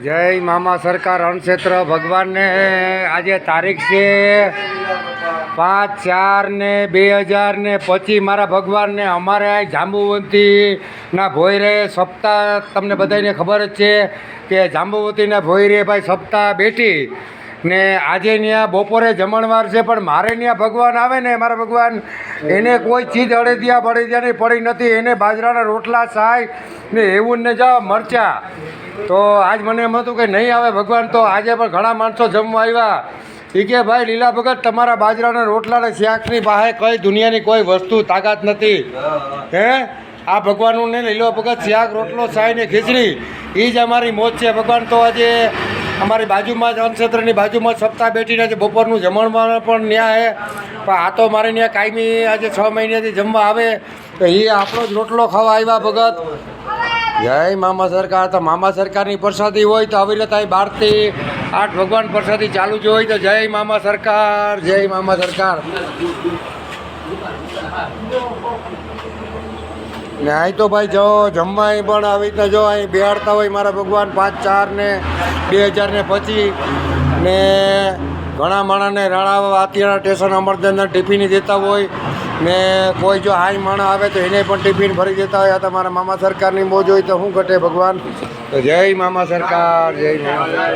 જય મામા સરકાર અણક્ષેત્ર ભગવાનને આજે તારીખ છે 5/4/2025 મારા ભગવાનને અમારે અહીં જાંબુવતીના ભોયરે સપ્તાહ તમને બધાને ખબર જ છે કે જાંબુવતીના ભોયરે ભાઈ સપ્તાહ બેઠી ને આજે ત્યાં બપોરે જમણવાર છે, પણ મારે ત્યાં ભગવાન આવે ને મારા ભગવાન એને કોઈ ચીજ અડેદિયા બળેદિયાની પડી નથી. એને બાજરાના રોટલા સાય ને એવું ને જાઓ મરચા. તો આજ મને એમ હતું કે નહીં આવે ભગવાન, તો આજે પણ ઘણા માણસો જમવા આવ્યા. એ કે ભાઈ લીલા ભગત તમારા બાજરાના રોટલાને શાકની બહાર કઈ દુનિયાની કોઈ વસ્તુ તાકાત નથી. હે આ ભગવાનનું ને લીલો ભગત શાક રોટલો સાય ને ખીચડી એ જ અમારી મોજ છે ભગવાન. તો આજે અમારી બાજુમાં જ અણક્ષેત્રની બાજુમાં સપ્તાહ બેઠીને આજે બપોરનું જમણમાં પણ ન્યા છે, પણ આ તો મારે ત્યાં કાયમી આજે 6 મહિનાથી જમવા આવે તો એ આપણો જ રોટલો ખાવા આવ્યા ભગત. જય મામા સરકાર. તો મામા સરકારની પ્રસાદી હોય તો આવી રીતે 12 થી 8 ભગવાન પ્રસાદી ચાલુ જ હોય. તો જય મામા સરકાર, જય મામા સરકાર. ને અહીં તો ભાઈ જો જમવા પણ આવી રીતે જો અહીં બેહાડતા હોય મારા ભગવાન 5/4/2025 ને ઘણા માણસને રાણાવા અત્યારના સ્ટેશન અમરજનના ટિફિન દેતા હોય ને કોઈ જો હાઈ માણસ આવે તો એને પણ ટિફિન ભરી દેતા હોય. આ તમારા મામા સરકારની મોજ હોય તો શું ઘટે ભગવાન. તો જય મામા સરકાર, જય મામા સરકાર.